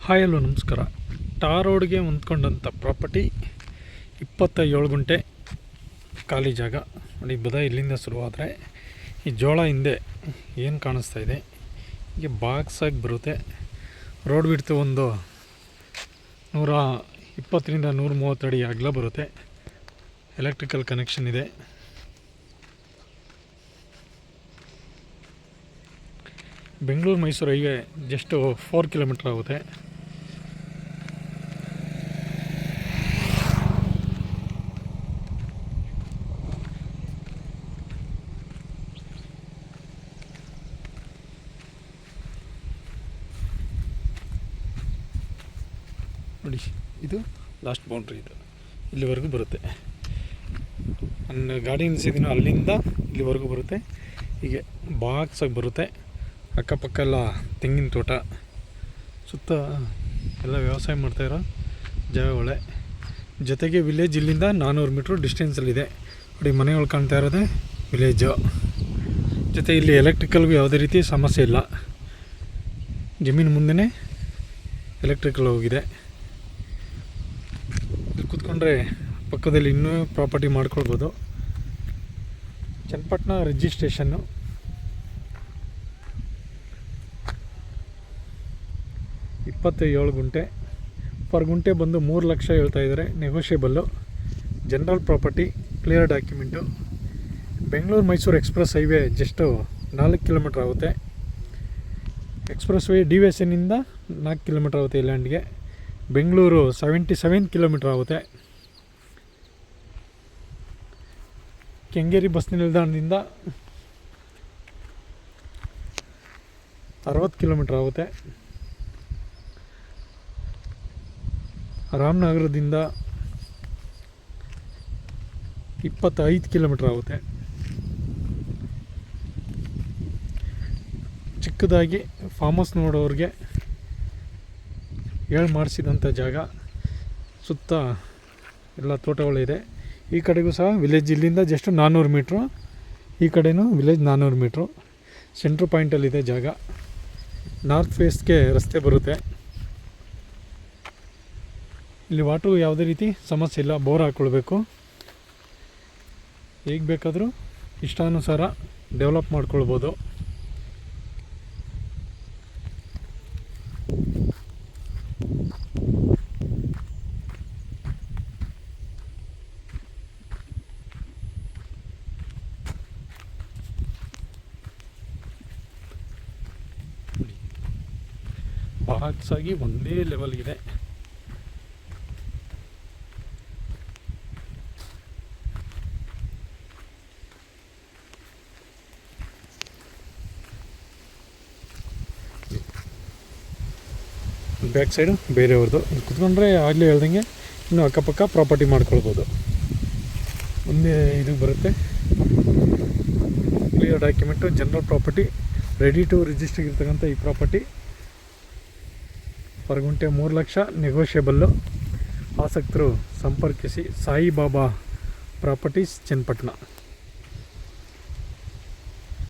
Hi hello ನಮಸ್ಕಾರ. ಟಾರ್ ರೋಡ್ಗೆ ಹೊಂದ್ಕೊಂಡಂಥ property 27 ಗುಂಟೆ ಖಾಲಿ ಜಾಗ ನೋಡಿ. ಬದ ಇಲ್ಲಿಂದ ಶುರುವಾದರೆ ಈ ಜೋಳ ಹಿಂದೆ ಏನು ಕಾಣಿಸ್ತಾ ಇದೆ ಹೀಗೆ ಬಾಕ್ಸಾಗಿ ಬರುತ್ತೆ. ರೋಡ್ ಬಿಡ್ತು ಒಂದು 120 ರಿಂದ 130 ಅಡಿ ಅಗಲ ಬರುತ್ತೆ. ಎಲೆಕ್ಟ್ರಿಕಲ್ ಕನೆಕ್ಷನ್ ಇದೆ. Bengaluru Mysuru highway just 4 kilometre ಆಗುತ್ತೆ. ನೋಡಿ, ಇದು ಲಾಸ್ಟ್ ಬೌಂಡ್ರಿ, ಇದು ಇಲ್ಲಿವರೆಗೂ ಬರುತ್ತೆ. ನನ್ನ ಗಾಡಿ ನಿಲ್ಸಿದ್ದೀನೋ ಅಲ್ಲಿಂದ ಇಲ್ಲಿವರೆಗೂ ಬರುತ್ತೆ. ಹೀಗೆ ಬಾಕ್ಸಾಗಿ ಬರುತ್ತೆ. ಅಕ್ಕಪಕ್ಕ ಎಲ್ಲ ತೆಂಗಿನ ತೋಟ, ಸುತ್ತ ಎಲ್ಲ ವ್ಯವಸಾಯ ಮಾಡ್ತಾಯಿರೋ ಜಾಗಗಳೇ. ಜೊತೆಗೆ ವಿಲೇಜ್ ಇಲ್ಲಿಂದ 400 ಮೀಟ್ರ್ ಡಿಸ್ಟೆನ್ಸಲ್ಲಿದೆ. ನೋಡಿ, ಮನೆಗಳು ಕಾಣ್ತಾ ಇರೋದೇ ವಿಲೇಜು. ಜೊತೆ ಇಲ್ಲಿ ಎಲೆಕ್ಟ್ರಿಕಲ್ಗೂ ಯಾವುದೇ ರೀತಿ ಸಮಸ್ಯೆ ಇಲ್ಲ. ಜಮೀನು ಮುಂದೆನೇ ಎಲೆಕ್ಟ್ರಿಕಲ್ ಹೋಗಿದೆ. ಇಲ್ಲಿ ಕೂತ್ಕೊಂಡ್ರೆ ಪಕ್ಕದಲ್ಲಿ ಇನ್ನೂ ಪ್ರಾಪರ್ಟಿ ಮಾಡ್ಕೊಳ್ಬೋದು. ಚನ್ನಪಟ್ಟಣ ರಿಜಿಸ್ಟ್ರೇಷನ್ನು. ಗುಂಟೆ ಪರ್ ಗುಂಟೆ ಬಂದು 3 ಲಕ್ಷ ಹೇಳ್ತಾಯಿದ್ದಾರೆ. Negotiable. General property, clear document. Bengaluru Mysuru express highway just 4 kilometre ಆಗುತ್ತೆ. ಎಕ್ಸ್ಪ್ರೆಸ್ ವೇ DVSನಿಂದ 4 ಕಿಲೋಮೀಟ್ರ್ ಆಗುತ್ತೆ. ಲ್ಯಾಂಡ್ಗೆ ಬೆಂಗಳೂರು 77 ಕಿಲೋಮೀಟ್ರ್ ಆಗುತ್ತೆ. ಕೆಂಗೇರಿ ಬಸ್ ನಿಲ್ದಾಣದಿಂದ 60 ಕಿಲೋಮೀಟ್ರ್ ಆಗುತ್ತೆ. ರಾಮನಗರದಿಂದ 25 ಕಿಲೋಮೀಟ್ರ್ ಆಗುತ್ತೆ. ಚಿಕ್ಕದಾಗಿ ಫಾರ್ಮ್ ಹೌಸ್ ನೋಡೋರಿಗೆ ಮಾಡಿಸಿದಂಥ ಜಾಗ. ಸುತ್ತ ಎಲ್ಲ ತೋಟಗಳಿದೆ. ಈ ಕಡೆಗೂ ಸಹ ವಿಲೇಜ್ ಇಲ್ಲಿಂದ ಜಸ್ಟ್ 400 ಮೀಟ್ರು. ಈ ಕಡೆಯೂ ವಿಲೇಜ್ 400 ಮೀಟ್ರು. ಸೆಂಟ್ರ್ ಪಾಯಿಂಟಲ್ಲಿದೆ ಜಾಗ. ನಾರ್ತ್ ಫೇಸ್ಗೆ ರಸ್ತೆ ಬರುತ್ತೆ. ಇಲ್ಲಿ ವಾಟ್ರು ಯಾವುದೇ ರೀತಿ ಸಮಸ್ಯೆ ಇಲ್ಲ. ಬೋರ್ ಹಾಕ್ಕೊಳ್ಬೇಕು. ಹೇಗೆ ಬೇಕಾದರೂ ಇಷ್ಟಾನುಸಾರ ಡೆವಲಪ್ ಮಾಡ್ಕೊಳ್ಬೋದು. ಬಾಕ್ಸಾಗಿ ಒಂದೇ ಲೆವೆಲ್ಗಿದೆ. Back side ಬೇರೆಯವ್ರದ್ದು. ಇಲ್ಲಿ ಕುತ್ಕೊಂಡ್ರೆ ಆಗಲೇ ಹೇಳ್ದಂಗೆ ಇನ್ನೂ ಅಕ್ಕಪಕ್ಕ ಪ್ರಾಪರ್ಟಿ ಮಾಡ್ಕೊಳ್ಬೋದು. ಒಂದೇ ಇದು ಬರುತ್ತೆ. Clear document, general property, ready to register ಇರ್ತಕ್ಕಂಥ ಈ ಪ್ರಾಪರ್ಟಿ ಪರ್ ಗುಂಟೆ 3 ಲಕ್ಷ, ನೆಗೋಷಿಯಬಲ್ಲು. ಆಸಕ್ತರು ಸಂಪರ್ಕಿಸಿ. ಸಾಯಿಬಾಬಾ ಪ್ರಾಪರ್ಟೀಸ್, ಚನ್ನಪಟ್ಟಣ.